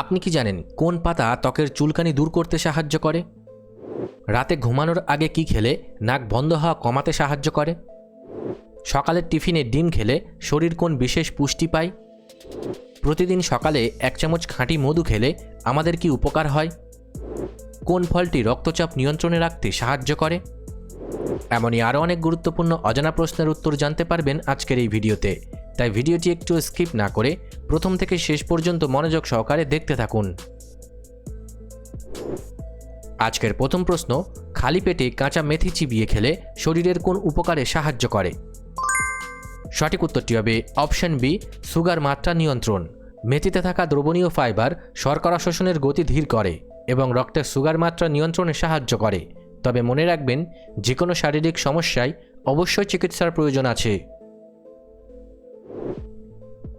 আপনি কি জানেন কোন পাতা ত্বকের চুলকানি দূর করতে সাহায্য করে? রাতে ঘুমানোর আগে কি খেলে নাক বন্ধ হওয়া কমাতে সাহায্য করে? সকালের টিফিনে ডিম খেলে শরীর কোন বিশেষ পুষ্টি পায়? প্রতিদিন সকালে 1 চামচ খাঁটি মধু খেলে আমাদের কি উপকার হয়? কোন ফলটি রক্তচাপ নিয়ন্ত্রণে রাখতে সাহায্য করে? এমনই আরও অনেক গুরুত্বপূর্ণ অজানা প্রশ্নের উত্তর জানতে পারবেন আজকের এই ভিডিওতে, তাই ভিডিওটি একটু স্কিপ না করে প্রথম থেকে শেষ পর্যন্ত মনোযোগ সহকারে দেখতে থাকুন। আজকের প্রথম প্রশ্ন, খালি পেটে কাঁচা মেথি চিবিয়ে খেলে শরীরের কোন উপকারে সাহায্য করে? সঠিক উত্তরটি হবে অপশন বি, সুগার মাত্রা নিয়ন্ত্রণ। মেথিতে থাকা দ্রবণীয় ফাইবার শর্করা শোষণের গতি ধীর করে এবং রক্তের সুগার মাত্রা নিয়ন্ত্রণে সাহায্য করে। তবে মনে রাখবেন, যে কোনো শারীরিক সমস্যায় অবশ্যই চিকিৎসার প্রয়োজন আছে।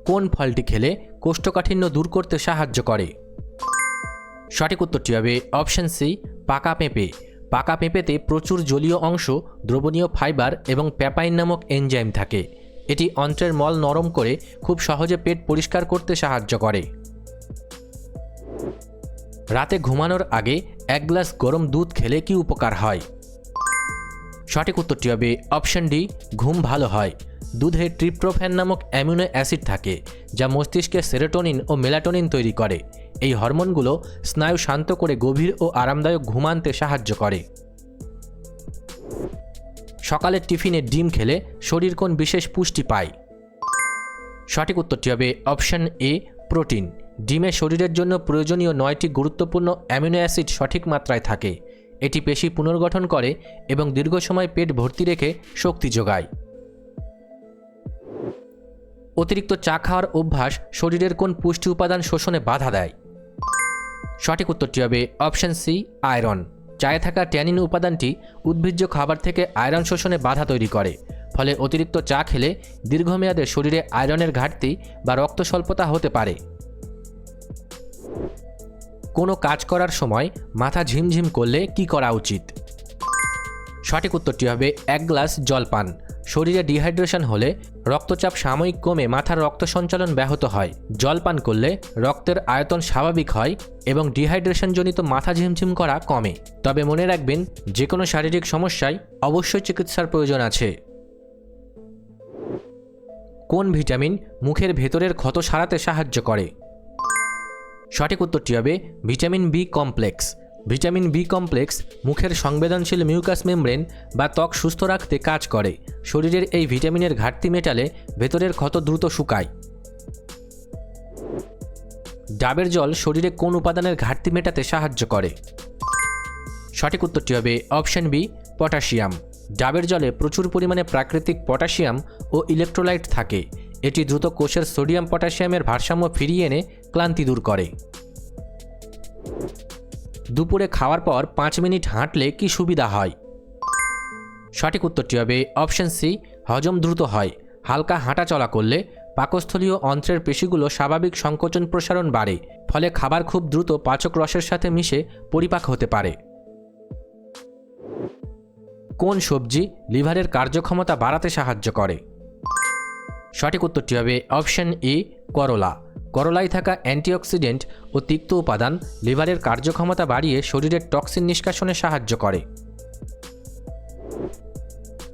কোন ফলটি খেলে কোষ্ঠকাঠিন্য দূর করতে সাহায্য করে? সঠিক উত্তরটি হবে অপশন সি, পাকা পেঁপে। পাকা পেঁপেতে প্রচুর জলীয় অংশ, দ্রবণীয় ফাইবার এবং প্যাপাইন নামক এনজাইম থাকে। এটি অন্ত্রের মল নরম করে খুব সহজে পেট পরিষ্কার করতে সাহায্য করে। রাতে ঘুমানোর আগে 1 গ্লাস গরম দুধ খেলে কি উপকার হয়? সঠিক উত্তরটি হবে অপশন ডি, ঘুম ভালো হয়। দুধে ট্রিপ্টোফ্যান নামক অ্যামিনো অ্যাসিড থাকে, যা মস্তিষ্কে সেরোটোনিন ও মেলাটোনিন তৈরি করে। এই হরমোনগুলো স্নায়ু শান্ত করে গভীর ও আরামদায়ক ঘুম আনতে সাহায্য করে। সকালের টিফিনে ডিম খেলে শরীর কোন বিশেষ পুষ্টি পায়? সঠিক উত্তরটি হবে অপশন এ, প্রোটিন। ডিমে শরীরের জন্য প্রয়োজনীয় 9টি গুরুত্বপূর্ণ অ্যামিনো অ্যাসিড সঠিক মাত্রায় থাকে। এটি পেশি পুনর্গঠন করে এবং দীর্ঘ সময় পেট ভর্তি রেখে শক্তি যোগায়। অতিরিক্ত চা খাওয়ার অভ্যাস শরীরের কোন পুষ্টি উপাদান শোষণে বাধা দেয়? সঠিক উত্তরটি হবে অপশন সি, আয়রন। চায়ে থাকা ট্যানিন উপাদানটি উদ্ভিজ্জ খাবার থেকে আয়রন শোষণে বাধা তৈরি করে। ফলে অতিরিক্ত চা খেলে দীর্ঘমেয়াদে শরীরে আয়রনের ঘাটতি বা রক্ত স্বল্পতা হতে পারে। কোনো কাজ করার সময় মাথা ঝিমঝিম করলে কি করা উচিত? সঠিক উত্তরটি হবে 1 গ্লাস জল পান। শরীরে ডিহাইড্রেশন হলে রক্তচাপ সাময়িক কমে মাথার রক্ত সঞ্চালন ব্যাহত হয়। জল পান করলে রক্তের আয়তন স্বাভাবিক হয় এবং ডিহাইড্রেশনজনিত মাথা ঝিমঝিম করা কমে। তবে মনে রাখবেন, যে কোনো শারীরিক সমস্যায় অবশ্যই চিকিৎসার প্রয়োজন আছে। কোন ভিটামিন মুখের ভেতরের ক্ষত সারাতে সাহায্য করে? সঠিক উত্তরটি হবে vitamin B complex. Vitamin B complex মুখের সংবেদনশীল মিউকাস মেমব্রেন বা ত্বক সুস্থ রাখতে কাজ করে। শরীরের এই ভিটামিনের ঘাটতি মেটালে ভেতরের ক্ষত দ্রুত শুকায়। ডাবের জল শরীরে কোন উপাদানের ঘাটতি মেটাতে সাহায্য করে? সঠিক উত্তরটি হবে অপশন বি, পটাশিয়াম। ডাবের জলে প্রচুর পরিমাণে প্রাকৃতিক পটাশিয়াম ও ইলেকট্রোলাইট থাকে। এটি দ্রুত কোষের সোডিয়াম পটাশিয়ামের ভারসাম্য ফিরিয়ে এনে ক্লান্তি দূর করে। দুপুরে খাওয়ার পর 5 মিনিট হাঁটলে কি সুবিধা হয়? সঠিক উত্তরটি হবে অপশন সি, হজম দ্রুত হয়। হালকা হাঁটা চলা করলে পাকস্থলীয় অন্ত্রের পেশিগুলো স্বাভাবিক সংকোচন প্রসারণ বাড়ে। ফলে খাবার খুব দ্রুত পাচক রসের সাথে মিশে পরিপাক হতে পারে। কোন সবজি লিভারের কার্যক্ষমতা বাড়াতে সাহায্য করে? সঠিক উত্তরটি হবে অপশন এ, করলা। করলায় থাকা অ্যান্টিঅক্সিডেন্ট ও তিক্ত উপাদান লিভারের কার্যক্ষমতা বাড়িয়ে শরীরের টক্সিন নিষ্কাশনে সাহায্য করে।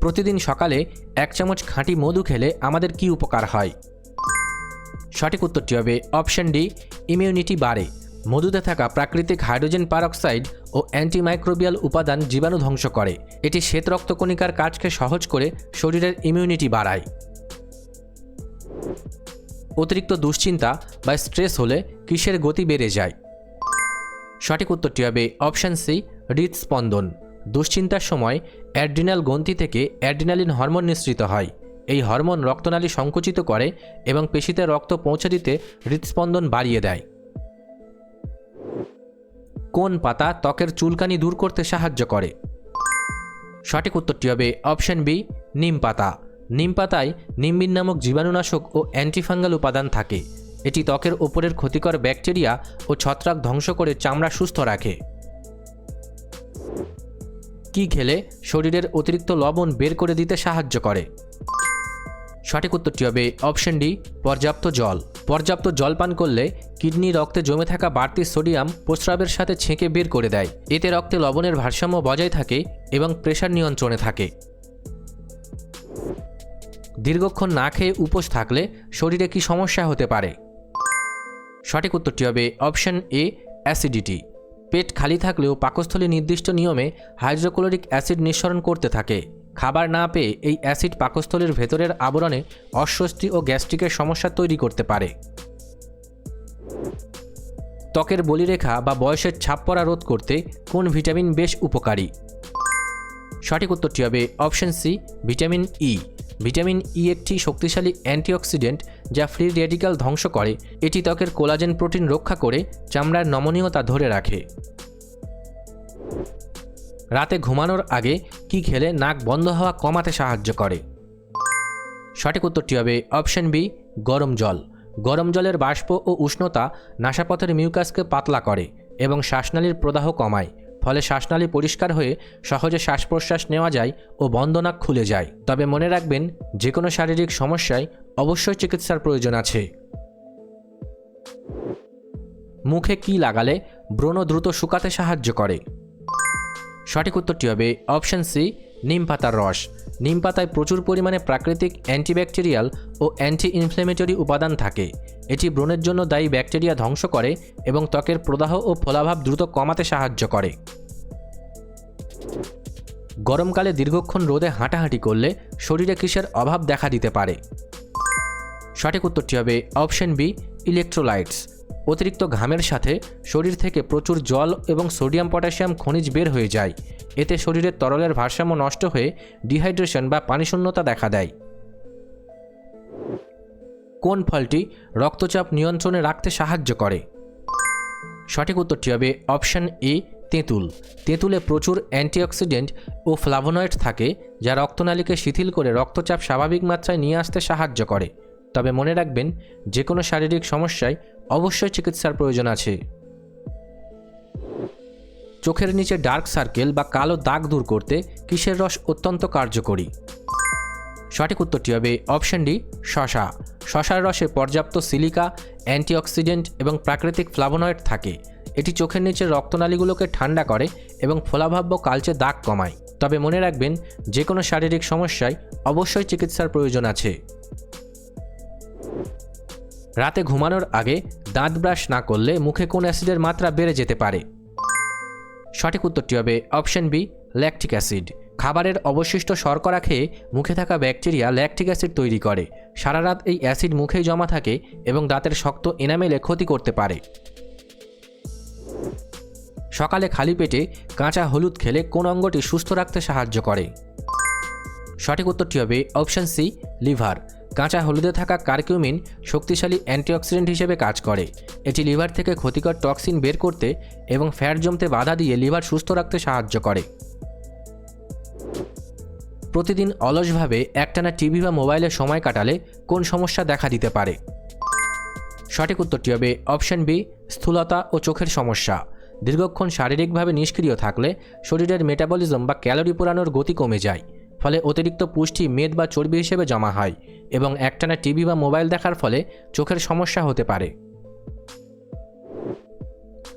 প্রতিদিন সকালে 1 চামচ খাঁটি মধু খেলে আমাদের কি উপকার হয়? সঠিক উত্তরটি হবে অপশন ডি, ইমিউনিটি বাড়ে। মধুতে থাকা প্রাকৃতিক হাইড্রোজেন পারঅক্সাইড ও অ্যান্টিমাইক্রোবিয়াল উপাদান জীবাণু ধ্বংস করে। এটি শ্বেত রক্তকণিকার কাজকে সহজ করে শরীরের ইমিউনিটি বাড়ায়। অতিরিক্ত দুশ্চিন্তা বা স্ট্রেস হলে কিসের গতি বেড়ে যায়? সঠিক উত্তরটি হবে অপশন সি, হৃদস্পন্দন। দুশ্চিন্তার সময় অ্যাড্রিনাল গ্রন্থি থেকে অ্যাড্রিনালিন হরমোন নিঃসৃত হয়। এই হরমোন রক্তনালী সংকুচিত করে এবং পেশিতে রক্ত পৌঁছে দিতে হৃদস্পন্দন বাড়িয়ে দেয়। কোন পাতা ত্বকের চুলকানি দূর করতে সাহায্য করে? সঠিক উত্তরটি হবে অপশন বি, নিম পাতা। নিম পাতায় নিম্বিন নামক জীবাণুনাশক ও অ্যান্টিফাঙ্গাল উপাদান থাকে। এটি ত্বকের ওপরের ক্ষতিকর ব্যাকটেরিয়া ও ছত্রাক ধ্বংস করে চামড়া সুস্থ রাখে। কি খেলে শরীরের অতিরিক্ত লবণ বের করে দিতে সাহায্য করে? সঠিক উত্তরটি হবে অপশন ডি, পর্যাপ্ত জল। পর্যাপ্ত জল পান করলে কিডনি রক্তে জমে থাকা বাড়তি সোডিয়াম প্রস্রাবের সাথে ছেঁকে বের করে দেয়। এতে রক্তে লবণের ভারসাম্য বজায় থাকে এবং প্রেশার নিয়ন্ত্রণে থাকে। দীর্ঘক্ষণ না খেয়ে উপোস থাকলে শরীরে কি সমস্যা হতে পারে? সঠিক উত্তরটি হবে অপশন এ, অ্যাসিডিটি। পেট খালি থাকলেও পাকস্থলী নির্দিষ্ট নিয়মে হাইড্রোক্লোরিক অ্যাসিড নিঃসরণ করতে থাকে। খাবার না পেয়ে এই অ্যাসিড পাকস্থলীর ভেতরের আবরণে অস্বস্তি ও গ্যাস্ট্রিকের সমস্যা তৈরি করতে পারে। ত্বকের বলিরেখা বা বয়সের ছাপ পড়া রোধ করতে কোন ভিটামিন বেশ উপকারী? সঠিক উত্তরটি হবে option C, vitamin E. Vitamin E একটি শক্তিশালী অ্যান্টিঅক্সিডেন্ট যা ফ্রি রেডিক্যাল ধ্বংস করে। এটি ত্বকের কোলাজেন প্রোটিন রক্ষা করে চামড়ার নমনীয়তা ধরে রাখে। রাতে ঘুমানোর আগে কি খেলে নাক বন্ধ হওয়া কমাতে সাহায্য করে? সঠিক উত্তরটি হবে অপশন বি, গরম জল। গরম জলের বাষ্প ও উষ্ণতা নাসাপথের মিউকাসকে পাতলা করে এবং শ্বাসনালীর প্রদাহ কমায়। ফলে শ্বাসনালী পরিষ্কার হয়ে সহজে শ্বাস প্রশ্বাস নেওয়া যায় ও বন্ধ নাক খুলে যায়। তবে মনে রাখবেন, যে কোনো শারীরিক সমস্যায় অবশ্যই চিকিৎসার প্রয়োজন আছে। মুখে কি লাগালে ব্রণ দ্রুত শুকাতে সাহায্য করে? সঠিক উত্তরটি হবে অপশন সি, নিম পাতার রস। নিম পাতায় প্রচুর পরিমাণে প্রাকৃতিক অ্যান্টিব্যাকটেরিয়াল ও অ্যান্টি ইনফ্লেমেটরি উপাদান থাকে। এটি ব্রণের জন্য দায়ী ব্যাকটেরিয়া ধ্বংস করে এবং ত্বকের প্রদাহ ও ফোলাভাব দ্রুত কমাতে সাহায্য করে। গরমকালে দীর্ঘক্ষণ রোদে হাঁটাহাঁটি করলে শরীরে কিসের অভাব দেখা দিতে পারে? সঠিক উত্তরটি হবে অপশন বি, ইলেকট্রোলাইটস। অতিরিক্ত ঘামের সাথে শরীর থেকে প্রচুর জল এবং সোডিয়াম পটাশিয়াম খনিজ বের হয়ে যায়। এতে শরীরের তরলের ভারসাম্য নষ্ট হয়ে ডিহাইড্রেশন বা পানিশূন্যতা দেখা দেয়। কোন ফলটি রক্তচাপ নিয়ন্ত্রণে রাখতে সাহায্য করে? সঠিক উত্তরটি হবে অপশন এ, তেঁতুল। তেঁতুলে প্রচুর অ্যান্টিঅক্সিডেন্ট ও ফ্লাভোনয়েড থাকে যা রক্তনালীকে শিথিল করে রক্তচাপ স্বাভাবিক মাত্রায় নিয়ে আসতে সাহায্য করে। তবে মনে রাখবেন, যে কোনো শারীরিক সমস্যায় অবশ্যই চিকিৎসার প্রয়োজন আছে। চোখের নিচে ডার্ক সার্কেল বা কালো দাগ দূর করতে কিসের রস অত্যন্ত কার্যকরী? সঠিক উত্তরটি হবে অপশন ডি, শসা। শসার রসে পর্যাপ্ত সিলিকা, অ্যান্টিঅক্সিডেন্ট এবং প্রাকৃতিক ফ্লাভোনয়েড থাকে। এটি চোখের নিচের রক্তনালীগুলোকে ঠান্ডা করে এবং ফোলাভাব ও কালচে দাগ কমায়। তবে মনে রাখবেন, যে কোনো শারীরিক সমস্যায় অবশ্যই চিকিৎসার প্রয়োজন আছে। রাতে ঘুমানোর আগে দাঁত ব্রাশ না করলে মুখে কোন অ্যাসিডের মাত্রা বেড়ে যেতে পারে? সঠিক উত্তরটি হবে অপশন বি, ল্যাকটিক অ্যাসিড। খাবারের অবশিষ্ট শর্করা খেয়ে মুখে থাকা ব্যাকটেরিয়া ল্যাকটিক অ্যাসিড তৈরি করে। সারা রাত এই অ্যাসিড মুখেই জমা থাকে এবং দাঁতের শক্ত এনামেলে ক্ষতি করতে পারে। সকালে খালি পেটে কাঁচা হলুদ খেলে কোন অঙ্গটি সুস্থ রাখতে সাহায্য করে? সঠিক উত্তরটি হবে অপশন সি, লিভার। কাঁচা হলুদে থাকা কারকিউমিন শক্তিশালী অ্যান্টিঅক্সিডেন্ট হিসেবে কাজ করে। এটি লিভার থেকে ক্ষতিকর টক্সিন বের করতে এবং ফ্যাট জমতে বাধা দিয়ে লিভার সুস্থ রাখতে সাহায্য করে। প্রতিদিন অলসভাবে একটানা টিভি বা মোবাইলে সময় কাটালে কোন সমস্যা দেখা দিতে পারে? সঠিক উত্তরটি হবে অপশন বি, স্থূলতা ও চোখের সমস্যা। দীর্ঘক্ষণ শারীরিকভাবে নিষ্ক্রিয় থাকলে শরীরের মেটাবলিজম বা ক্যালোরি পোড়ানোর গতি কমে যায়। ফলে অতিরিক্ত পুষ্টি মেদ বা চর্বি হিসেবে জমা হয় এবং একটানা টিভি বা মোবাইল দেখার ফলে চোখের সমস্যা হতে পারে।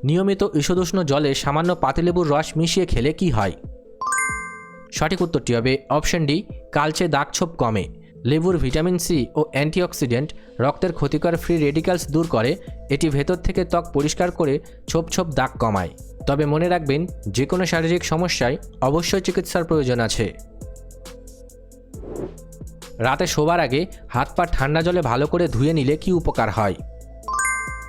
নিয়মিত ঈষদুষ্ণ জলে সামান্য পাতিলেবুর রস মিশিয়ে খেলে কি হয়? সঠিক উত্তরটি হবে অপশন ডি, কালচে দাগছোপ কমে। লেবুর ভিটামিন সি ও অ্যান্টিঅক্সিডেন্ট রক্তের ক্ষতিকর ফ্রি রেডিক্যালস দূর করে। এটি ভেতর থেকে ত্বক পরিষ্কার করে ছোপ ছোপ দাগ কমায়। তবে মনে রাখবেন, যে কোনো শারীরিক সমস্যায় অবশ্যই চিকিৎসার প্রয়োজন আছে। রাতে শোবার আগে হাত পা ঠান্ডা জলে ভালো করে ধুয়ে নিলে কি উপকার হয়?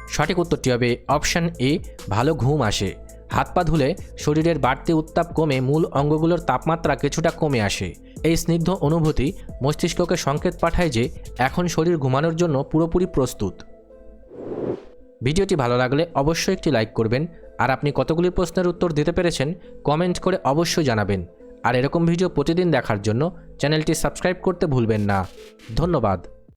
সঠিক উত্তরটি হবে অপশন এ, ভালো ঘুম আসে। হাত পা ধুলে শরীরের বাড়তি উত্তাপ কমে মূল অঙ্গগুলোর তাপমাত্রা কিছুটা কমে আসে। এই স্নিগ্ধ অনুভূতি মস্তিষ্ককে সংকেত পাঠায় যে এখন শরীর ঘুমানোর জন্য পুরোপুরি প্রস্তুত। ভিডিওটি ভালো লাগলে অবশ্যই একটি লাইক করবেন। আর আপনি কতগুলি প্রশ্নের উত্তর দিতে পেরেছেন কমেন্ট করে অবশ্যই জানাবেন। আর এরকম ভিডিও প্রতিদিন দেখার জন্য চ্যানেলটি সাবস্ক্রাইব করতে ভুলবেন না। ধন্যবাদ।